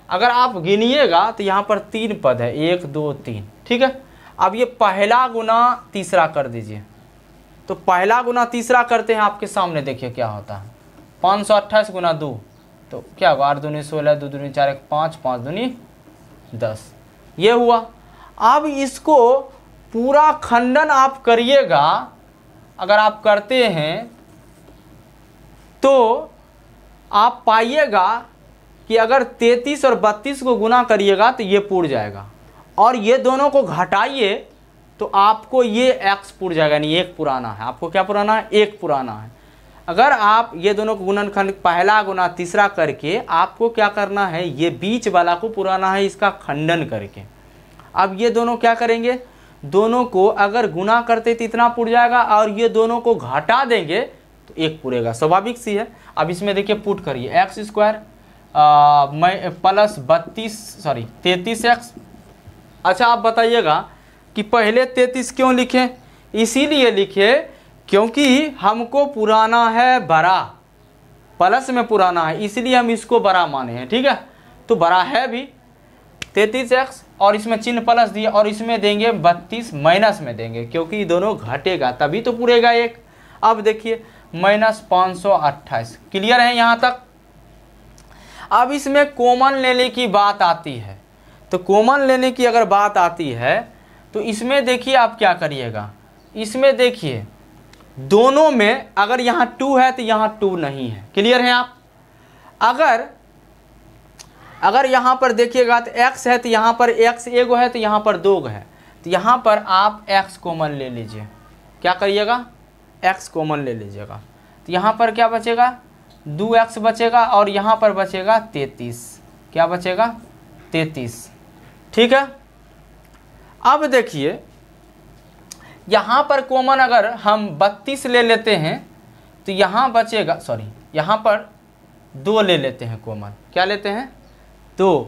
अगर आप गिनिएगा तो यहाँ पर 3 पद है, 1 2 3। ठीक है, अब ये पहला गुना तीसरा कर दीजिए, तो पहला गुना तीसरा करते हैं, आपके सामने देखिए क्या होता है, 528 गुना 2 तो क्या होगा 8 दूनी 16, 2 दूनी 4, 1 5, 5 दूनी 10, ये हुआ। अब इसको पूरा खंडन आप करिएगा, अगर आप करते हैं तो आप पाइएगा कि अगर 33 और 32 को गुना करिएगा तो ये पूर्ण जाएगा, और ये दोनों को घटाइए तो आपको ये x पूर्ण जाएगा, यानी 1 पुराना है। आपको क्या पुराना है, 1 पुराना है। अगर आप ये दोनों को गुणनखंड पहला गुना तीसरा करके आपको क्या करना है, ये बीच वाला को पुराना है इसका खंडन करके। अब ये दोनों क्या करेंगे, दोनों को अगर गुना करते तो इतना पुर जाएगा, और ये दोनों को घटा देंगे तो 1 पुरेगा, स्वाभाविक सी है। अब इसमें देखिए पुट करिए x² प्लस 33x। अच्छा आप बताइएगा कि पहले 33 क्यों लिखें, इसीलिए लिखे क्योंकि हमको पुराना है बड़ा, प्लस में पुराना है, इसलिए हम इसको बड़ा माने हैं। ठीक है, तो बड़ा है भी 33x, और इसमें चिन्ह प्लस दिए, और इसमें देंगे 32 माइनस में देंगे, क्योंकि दोनों घटेगा तभी तो पूरेगा 1। अब देखिए -528, क्लियर है यहाँ तक। अब इसमें कॉमन लेने की बात आती है, तो कॉमन लेने की अगर बात आती है तो इसमें देखिए आप क्या करिएगा, इसमें देखिए दोनों में अगर यहाँ 2 है तो यहाँ 2 नहीं है, क्लियर है आप। अगर यहाँ पर देखिएगा तो x है तो यहाँ पर x एगो है तो यहाँ पर 2 है, तो यहाँ पर आप x कॉमन ले लीजिए। क्या करिएगा, x कॉमन ले लीजिएगा, तो यहाँ पर क्या बचेगा 2x बचेगा, और यहाँ पर बचेगा 33। क्या बचेगा 33। ठीक है, अब देखिए यहाँ पर कॉमन अगर हम 32 ले लेते हैं तो यहाँ बचेगा, सॉरी यहाँ पर 2 ले लेते हैं कॉमन। क्या लेते हैं 2।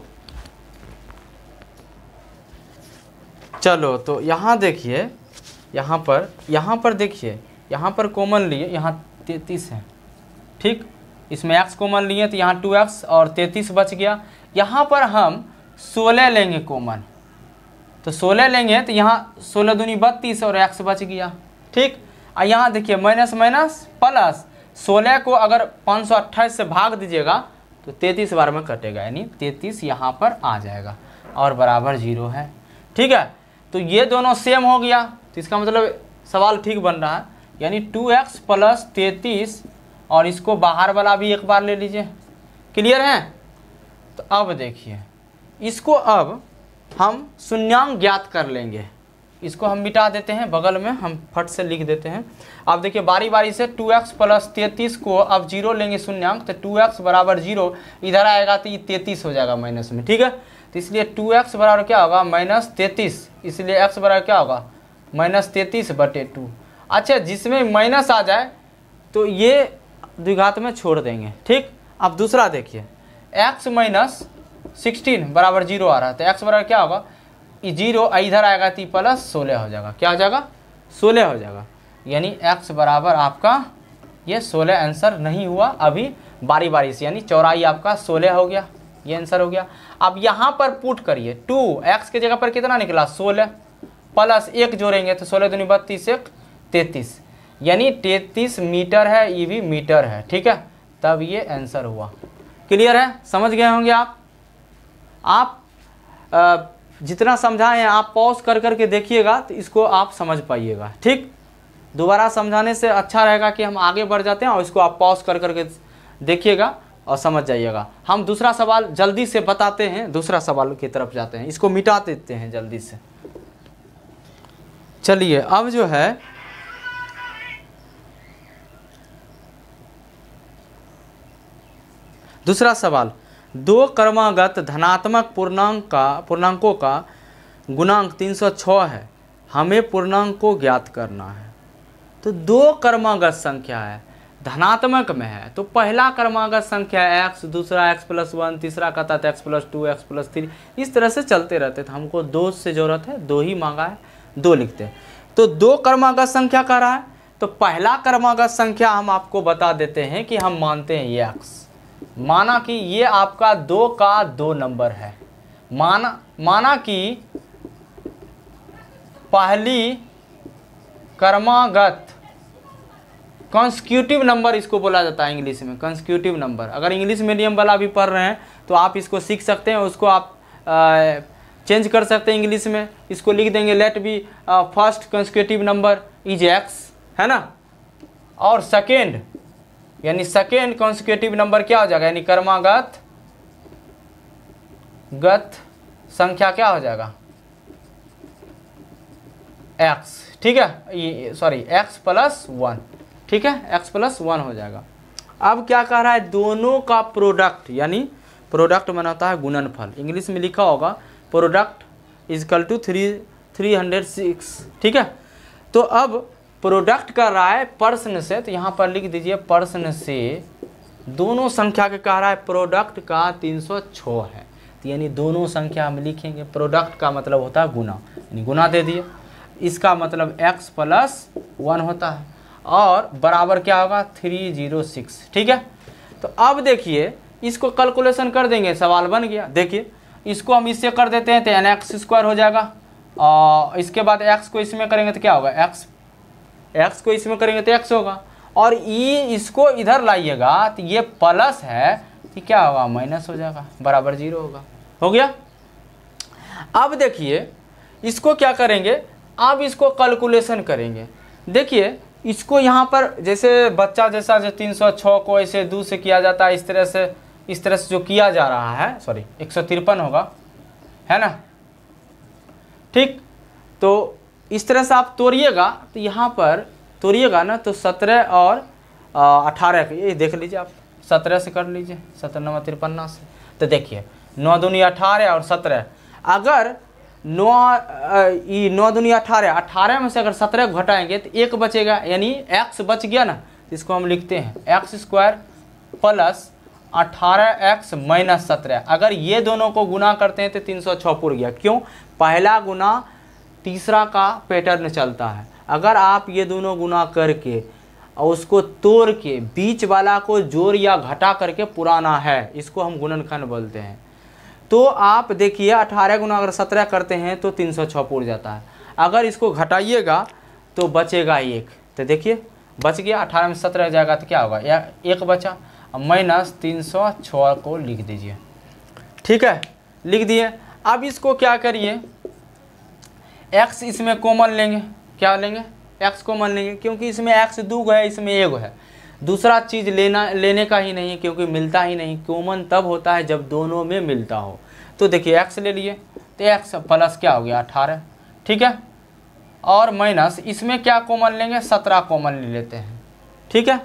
चलो तो यहाँ देखिए, यहाँ पर देखिए, यहाँ पर कॉमन लिए, यहाँ 33 है। ठीक, इसमें x कॉमन लिए तो यहाँ 2x और 33 बच गया। यहाँ पर हम 16 लेंगे कॉमन, तो 16 लेंगे तो यहाँ 16 दूनी 32 और x बच गया। ठीक, और यहाँ देखिए माइनस माइनस प्लस, 16 को अगर 528 से भाग दीजिएगा तो 33 बार में कटेगा, यानी 33 यहाँ पर आ जाएगा और बराबर 0 है। ठीक है, तो ये दोनों सेम हो गया, तो इसका मतलब सवाल ठीक बन रहा है, यानी 2x प्लस 33, और इसको बाहर वाला भी एक बार ले लीजिए। क्लियर है, तो अब देखिए इसको अब हम शून्यांक ज्ञात कर लेंगे, इसको हम मिटा देते हैं, बगल में हम फट से लिख देते हैं। अब देखिए बारी बारी से 2x प्लस 33 को अब 0 लेंगे शून्यांक, तो 2x बराबर 0, इधर आएगा तो ये 33 हो जाएगा माइनस में। ठीक है, तो इसलिए 2x बराबर क्या होगा -33, इसलिए x बराबर क्या होगा -33/2। अच्छा, जिसमें माइनस आ जाए तो ये द्विघात में छोड़ देंगे। ठीक, अब दूसरा देखिए x - 16 बराबर 0 आ रहा है, तो x बराबर क्या होगा 0, इधर आएगा तो प्लस 16 हो जाएगा। क्या हो जाएगा 16 हो जाएगा, यानी x बराबर आपका ये 16 आंसर नहीं हुआ अभी बारी बारी से, यानी चौड़ाई आपका 16 हो गया, ये आंसर हो गया। अब यहाँ पर पुट करिए 2x के जगह पर कितना निकला 16, प्लस 1 जोड़ेंगे तो 16 दूनी 32 1 33, यानी 33 मीटर है, ये भी मीटर है। ठीक है, तब ये आंसर हुआ। क्लियर है, समझ गए होंगे आप जितना समझाएं आप पॉज कर करके देखिएगा तो इसको आप समझ पाइएगा। ठीक, दोबारा समझाने से अच्छा रहेगा कि हम आगे बढ़ जाते हैं और इसको आप पॉज कर करके देखिएगा और समझ जाइएगा। हम दूसरा सवाल जल्दी से बताते हैं, दूसरा सवाल की तरफ जाते हैं, इसको मिटा देते हैं जल्दी से। चलिए अब जो है दूसरा सवाल, दो क्रमागत धनात्मक पूर्णांकों का गुणांक 306 है, हमें पूर्णांक को ज्ञात करना है। तो दो क्रमागत संख्या है, धनात्मक में है, तो पहला क्रमागत संख्या है x, दूसरा x+1, तीसरा का था x+2 x+3, इस तरह से चलते रहते थे। हमको दो से जरूरत है, दो ही मांगा है, दो लिखते हैं। तो दो क्रमागत संख्या कह रहा है, तो पहला क्रमागत संख्या हम आपको बता देते हैं कि हम मानते हैं ये x, माना कि ये आपका 2 का 2 नंबर है। माना कि पहली क्रमागत कॉन्स्टिट्यूटिव नंबर इसको बोला जाता है इंग्लिश में, कॉन्स्टिट्यूटिव नंबर। अगर इंग्लिश मीडियम वाला भी पढ़ रहे हैं तो आप इसको सीख सकते हैं, उसको आप चेंज कर सकते हैं इंग्लिश में। इसको लिख देंगे let be first constitutive number is x, है ना, और सेकेंड यानी सेकेंड कॉन्स्टिट्यूटिव नंबर क्या हो जाएगा, यानी क्रमागत संख्या क्या हो जाएगा, x। ठीक है, सॉरी x+1, ठीक है, x+1 हो जाएगा। अब क्या कह रहा है, दोनों का प्रोडक्ट, यानी प्रोडक्ट बनाता है गुणनफल, इंग्लिश में लिखा होगा प्रोडक्ट इजकल टू 306। ठीक है, तो अब प्रोडक्ट कर रहा है प्रश्न से, तो यहाँ पर लिख दीजिए प्रश्न से दोनों संख्या के कह रहा है प्रोडक्ट का 306 है, तो यानी दोनों संख्या हम लिखेंगे। प्रोडक्ट का मतलब होता है गुना, यानी गुना दे दिए, इसका मतलब x+1 होता है और बराबर क्या होगा 306। ठीक है, तो अब देखिए इसको कैलकुलेशन कर देंगे, सवाल बन गया। देखिए इसको हम इससे कर देते हैं तो nx² हो जाएगा, और इसके बाद x को इसमें करेंगे तो क्या होगा, x को इसमें करेंगे तो x होगा, और ये इसको इधर लाइएगा तो ये प्लस है तो क्या होगा माइनस हो जाएगा, बराबर 0 होगा। हो गया। अब देखिए इसको क्या करेंगे, अब इसको कैलकुलेशन करेंगे। देखिए इसको यहाँ पर जैसे बच्चा जैसा जो 306 को ऐसे 2 से किया जाता है, इस तरह से जो किया जा रहा है, सॉरी 153 होगा, है ना। ठीक, तो इस तरह से आप तोड़िएगा, तो यहाँ पर तोड़िएगा ना तो 17 और 18 ये देख लीजिए आप, 17 से कर लीजिए, 17 9 53 से। तो देखिए 9 दूनी 18 और 17, अगर 9 दूनी 18 में से अगर 17 घटाएंगे तो 1 बचेगा, यानी x बच गया ना, इसको हम लिखते हैं x² प्लस 18x माइनस 17। अगर ये दोनों को गुना करते हैं तो 306 पुर गया। क्यों, पहला गुना तीसरा का पैटर्न चलता है। अगर आप ये दोनों गुना करके और उसको तोड़ के बीच वाला को जोड़ या घटा करके पुराना है, इसको हम गुणनखंड बोलते हैं। तो आप देखिए 18 गुना अगर 17 करते हैं तो 306 पुर जाता है। अगर इसको घटाइएगा तो बचेगा 1, तो देखिए बच गया, 18 में 17 जाएगा तो क्या होगा, 1 बचा, माइनस 306 को लिख दीजिए। ठीक है, लिख दिए। अब इसको क्या करिए, x इसमें कॉमन लेंगे, क्या लेंगे, x कॉमन लेंगे, क्योंकि इसमें x 2 है, इसमें 1 है। दूसरा चीज़ लेने का ही नहीं है, क्योंकि मिलता ही नहीं। कॉमन तब होता है जब दोनों में मिलता हो। तो देखिए x ले लिए तो x प्लस क्या हो गया 18, ठीक है, और माइनस इसमें क्या कॉमन लेंगे, 17 कॉमन ले लेते हैं। ठीक है,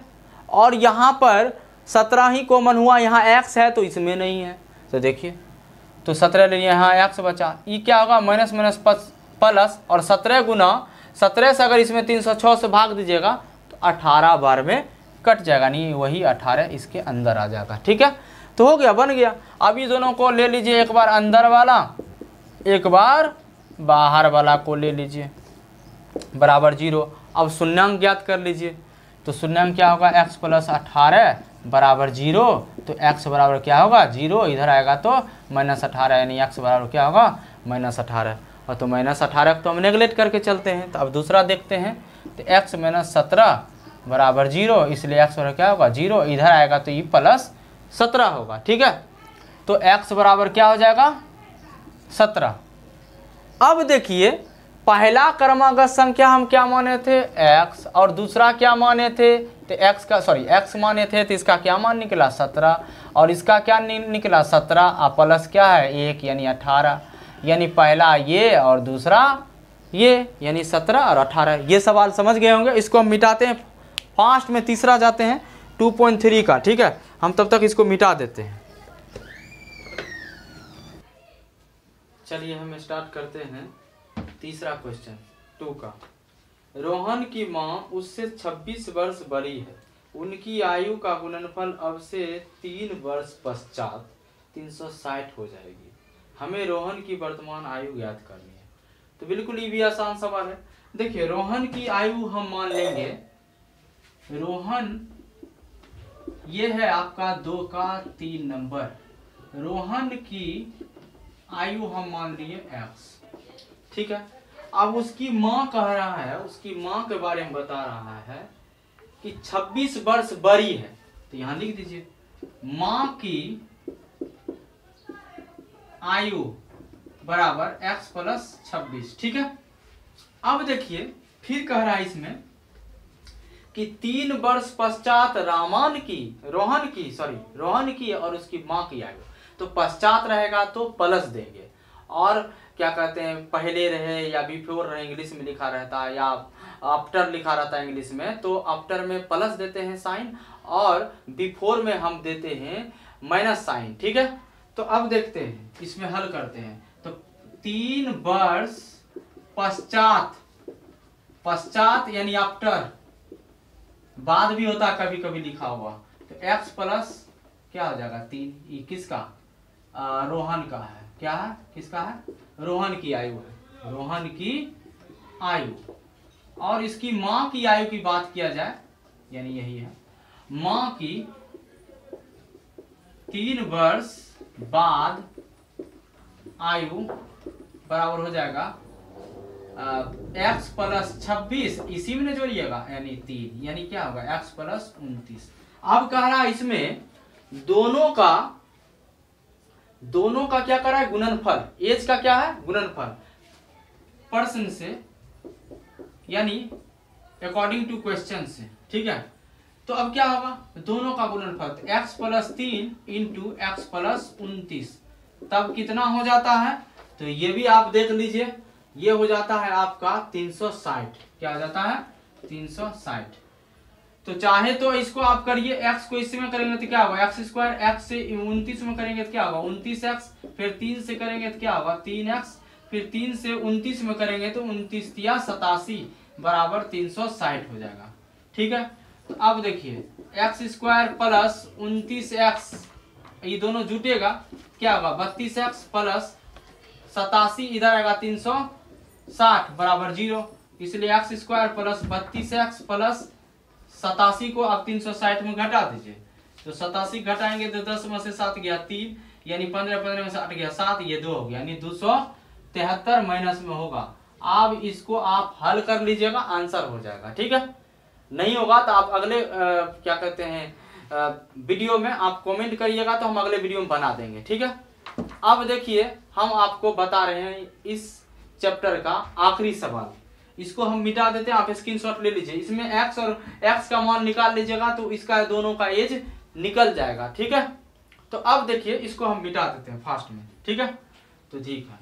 और यहाँ पर 17 ही कॉमन हुआ, यहाँ x है तो इसमें नहीं है, तो देखिए तो 17 ले लिए, यहाँ x बचा, ये क्या होगा माइनस माइनस प्लस, और 17 गुना 17 से अगर इसमें 306 से भाग दीजिएगा तो 18 बार में कट जाएगा, नहीं वही 18 इसके अंदर आ जाएगा। ठीक है, तो हो गया, बन गया। अब ये दोनों को ले लीजिए, एक बार अंदर वाला एक बार बाहर वाला को ले लीजिए, बराबर 0। अब शून्यांक ज्ञात कर लीजिए, तो शून्यांक क्या होगा, x प्लस 18 बराबर 0, तो x बराबर क्या होगा 0, इधर आएगा तो माइनस 18, यानी x बराबर क्या होगा माइनस 18। और तो -18 तो हम नेगलेक्ट करके चलते हैं। तो अब दूसरा देखते हैं, तो x - 17 बराबर 0, इसलिए x बराबर क्या होगा 0, इधर आएगा तो ये +17 होगा। ठीक है, तो x बराबर क्या हो जाएगा 17। अब देखिए पहला क्रमागत संख्या हम क्या माने थे x, और दूसरा क्या माने थे, तो x माने थे, तो इसका क्या मान निकला 17, और इसका क्या निकला 17 और प्लस क्या है 1 यानी 18, यानी पहला ये और दूसरा ये, यानी 17 और 18। ये सवाल समझ गए होंगे। इसको हम मिटाते हैं, फास्ट में तीसरा जाते हैं 2.3 का। ठीक है, हम तब तक इसको मिटा देते हैं। चलिए हम स्टार्ट करते हैं तीसरा क्वेश्चन 2 का। रोहन की माँ उससे 26 वर्ष बड़ी है, उनकी आयु का गुणनफल अब से 3 वर्ष पश्चात 360 हो जाएगी, हमें रोहन की वर्तमान आयु ज्ञात करनी है। तो बिल्कुल ये भी आसान सवाल है। देखिए रोहन की आयु हम मान लेंगे, रोहन ये है आपका 2 का 3 नंबर, रोहन की आयु हम मान लिए x। ठीक है, अब उसकी माँ कह रहा है, उसकी माँ के बारे में बता रहा है कि 26 वर्ष बड़ी है, तो यहां लिख दीजिए माँ की आयु बराबर x + 26। ठीक है, अब देखिए फिर कह रहा है इसमें कि 3 वर्ष पश्चात रोहन की और उसकी माँ की आयु, तो पश्चात रहेगा तो प्लस देंगे, और क्या कहते हैं पहले रहे या बिफोर रहे इंग्लिश में लिखा रहता है, या आफ्टर लिखा रहता है इंग्लिश में, तो आफ्टर में प्लस देते हैं साइन, और बिफोर में हम देते हैं माइनस साइन। ठीक है, तो अब देखते हैं इसमें हल करते हैं। तो 3 वर्ष पश्चात यानी आफ्टर, बाद भी होता है कभी कभी लिखा हुआ, तो x प्लस क्या हो जाएगा 3, ये किसका रोहन का है, क्या है किसका है, रोहन की आयु है, रोहन की आयु। और इसकी माँ की आयु की बात किया जाए, यानी यही है माँ की 3 वर्ष बाद आयु बराबर हो जाएगा x + 26, इसी में जोड़िएगा यानी 3, यानी क्या होगा x + 29। अब कह रहा है इसमें दोनों का क्या कर रहा है गुणनफल, एज का क्या है गुणनफल पर्सन से, यानी अकॉर्डिंग टू क्वेश्चन से। ठीक है, तो अब क्या होगा दोनों का गुणनफल x + 3 × x + 29, तब कितना हो जाता है, तो ये भी आप देख लीजिए, ये हो जाता है आपका 360। क्या हो जाता है 360। तो चाहे तो इसको आप करिए, x को इसमें करेंगे तो क्या होगा x², x से 29 में करेंगे तो क्या होगा 29x, फिर 3 से करेंगे तो क्या होगा 3x, फिर 3 से 29 में करेंगे तो 29 या 87 बराबर 360 हो जाएगा। ठीक है, तो अब देखिए x² + 29x, ये दोनों जुटेगा क्या होगा 32x + 87, इधर आएगा 360 बराबर 0, इसलिए x² + 32x + 87 को आप 360 में घटा दीजिए, तो 87 घटाएंगे तो 10 में से 7 गया 3, यानी 15 में से 8 गया 7, ये 2 हो गया, यानी 273 माइनस में होगा। अब इसको आप हल कर लीजिएगा, आंसर हो जाएगा। ठीक है, नहीं होगा तो आप अगले क्या कहते हैं वीडियो में आप कमेंट करिएगा, तो हम अगले वीडियो में बना देंगे। ठीक है, अब देखिए हम आपको बता रहे हैं इस चैप्टर का आखिरी सवाल, इसको हम मिटा देते हैं, आप स्क्रीनशॉट ले लीजिए। इसमें x और x का मान निकाल लीजिएगा तो इसका दोनों का एज निकल जाएगा। ठीक है, तो अब देखिए इसको हम मिटा देते हैं फास्ट में। ठीक है, तो ठीक है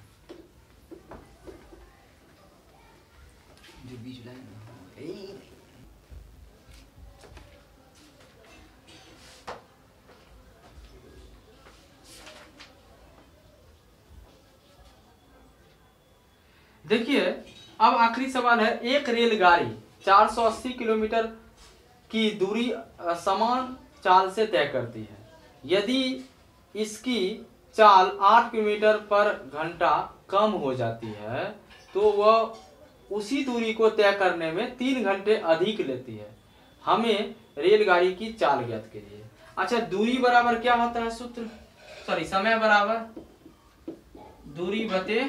देखिए अब आखिरी सवाल है, एक रेलगाड़ी 480 किलोमीटर की दूरी समान चाल से तय करती है, यदि इसकी चाल 8 किलोमीटर पर घंटा कम हो जाती है तो वह उसी दूरी को तय करने में 3 घंटे अधिक लेती है, हमें रेलगाड़ी की चाल ज्ञात कीजिए। अच्छा, दूरी बराबर क्या होता है सूत्र, समय बराबर दूरी बटे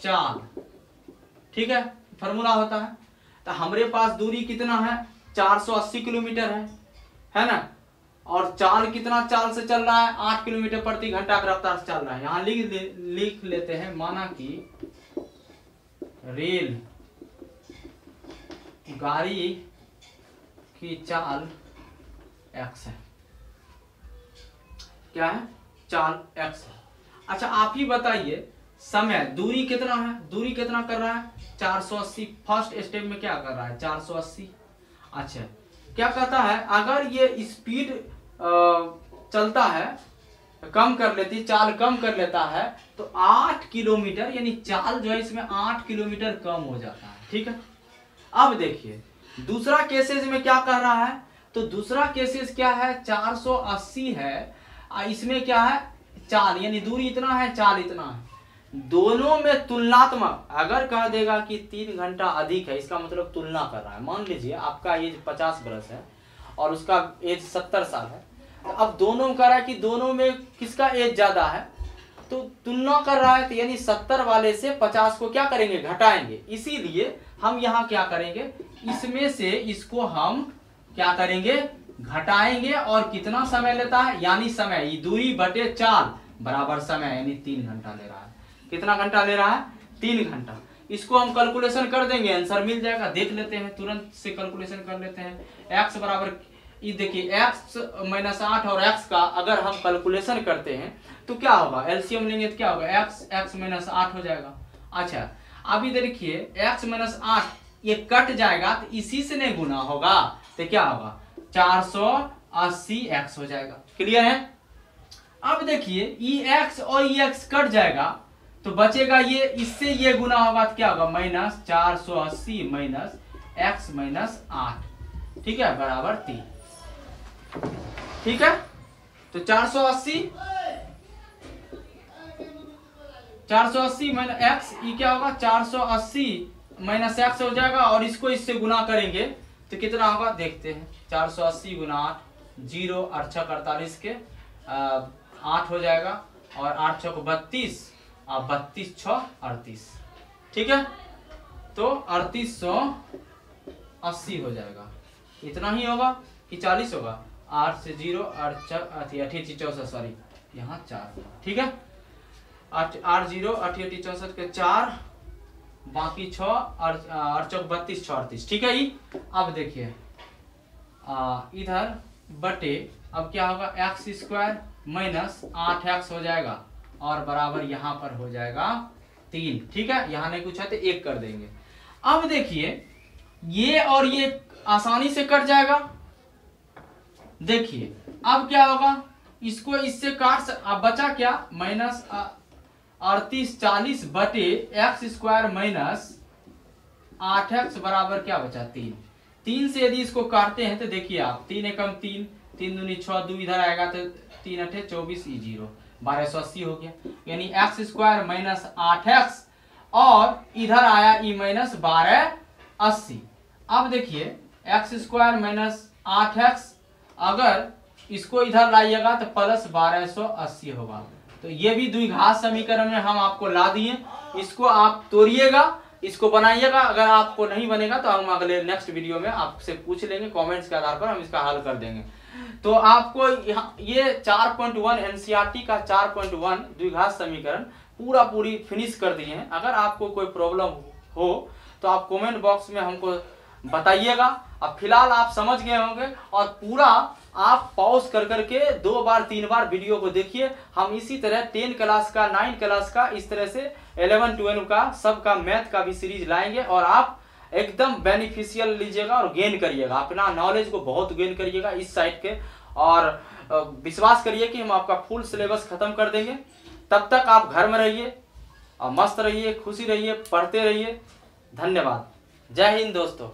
चाल, ठीक है, फॉर्मूला होता है। तो हमारे पास दूरी कितना है 480 किलोमीटर है ना, और चाल कितना चाल से चल रहा है 8 किलोमीटर प्रति घंटा की रफ्तार से चल रहा है। यहां लिख लेते हैं, माना कि रेल गाड़ी की चाल x है, क्या है, चाल x है। अच्छा आप ही बताइए समय, दूरी कितना है, दूरी कितना कर रहा है 480, फर्स्ट स्टेप में क्या कर रहा है 480। अच्छा क्या कहता है, अगर ये स्पीड चलता है, कम कर लेती, चाल कम कर लेता है तो 8 किलोमीटर, यानी चाल जो है इसमें 8 किलोमीटर कम हो जाता है, ठीक है। अब देखिए दूसरा केसेस में क्या कर रहा है, तो दूसरा केसेस क्या है 480 है, इसमें क्या है चाल, यानी दूरी इतना है चाल इतना है, दोनों में तुलनात्मक अगर कह देगा कि 3 घंटा अधिक है, इसका मतलब तुलना कर रहा है। मान लीजिए आपका एज 50 वर्ष है और उसका एज 70 साल है, तो अब दोनों कह रहा है कि दोनों में किसका एज ज्यादा है, तो तुलना कर रहा है, तो यानी 70 वाले से 50 को क्या करेंगे घटाएंगे। इसीलिए हम यहाँ क्या करेंगे, इसमें से इसको हम क्या करेंगे घटाएंगे, और कितना समय लेता है, यानी समय ये दूरी बटे चाल बराबर समय, यानी 3 घंटा ले रहा है। कितना घंटा ले रहा है 3 घंटा। इसको हम कैलकुलेशन कर देंगे, आंसर मिल जाएगा। देख लेते हैं, तुरंत से कैलकुलेशन कर लेते हैं। x बराबर, ये देखिए x - 8 और x का अगर हम कैलकुलेशन करते हैं तो क्या होगा, एलसीएम लेंगे तो क्या होगा, x - 8 हो जाएगा। अच्छा अभी देखिए x - 8 ये कट जाएगा तो इसी से नहीं गुना होगा, तो क्या होगा 480x हो जाएगा। क्लियर है। अब देखिए x और x कट जाएगा तो बचेगा ये, इससे ये गुना होगा तो क्या होगा -480 - x - 8, ठीक है, बराबर 3, ठीक है। तो 480 - x, ये क्या होगा 480 - x हो जाएगा, और इसको इससे गुना करेंगे तो कितना होगा देखते हैं, 480 × 8, 0 और 6 48 के 8 हो जाएगा, और 8 6 32 और 32 6 38, ठीक है। तो 3880 हो जाएगा। इतना ही होगा कि 40 होगा, 8 से 0 और 88 64, सॉरी यहाँ 4, ठीक है। 8 0 88 64 के 4, बाकी 6 और 32 6 38, ठीक है। अब देखिए इधर बटे, अब क्या होगा x² - 8x हो जाएगा, और बराबर यहाँ पर हो जाएगा 3, ठीक है। यहाँ नहीं कुछ है तो 1 कर देंगे। अब देखिए ये और ये आसानी से कट जाएगा। देखिए अब क्या होगा, इसको इससे काट, अब बचा क्या -38 40 बटे x² - 8x बराबर क्या बचा 3। 3 से यदि इसको काटते हैं तो देखिए आप 3 एकम 3, 3 दूनी 6, 2 इधर आएगा तो 3 8 24, 0 1280 हो गया, यानी x² - 8x, और इधर आया e - 1280। अब देखिए x² - 8x, अगर इसको इधर लाइएगा तो +1280 होगा। तो ये भी द्विघात समीकरण में हम आपको ला दिए। इसको आप तोड़िएगा, इसको बनाइएगा। अगर आपको नहीं बनेगा तो हम अगले नेक्स्ट वीडियो में आपसे पूछ लेंगे, कमेंट्स के आधार पर हम इसका हल कर देंगे। तो आपको ये 4.1 एनसीईआरटी का 4.1 द्विघात समीकरण पूरी फिनिश कर दिए हैं। अगर आपको कोई प्रॉब्लम हो तो आप कमेंट बॉक्स में हमको बताइएगा। अब फिलहाल आप समझ गए होंगे, और पूरा आप पॉज कर करके 2 बार 3 बार वीडियो को देखिए। हम इसी तरह 10 क्लास का, 9 क्लास का, इस तरह से 11 12 का सबका मैथ का भी सीरीज लाएंगे, और आप एकदम बेनिफिशियल लीजिएगा और गेन करिएगा, अपना नॉलेज को बहुत गेन करिएगा इस साइड के, और विश्वास करिए कि हम आपका फुल सिलेबस खत्म कर देंगे। तब तक आप घर में रहिए और मस्त रहिए, खुशी रहिए, पढ़ते रहिए। धन्यवाद। जय हिंद दोस्तों।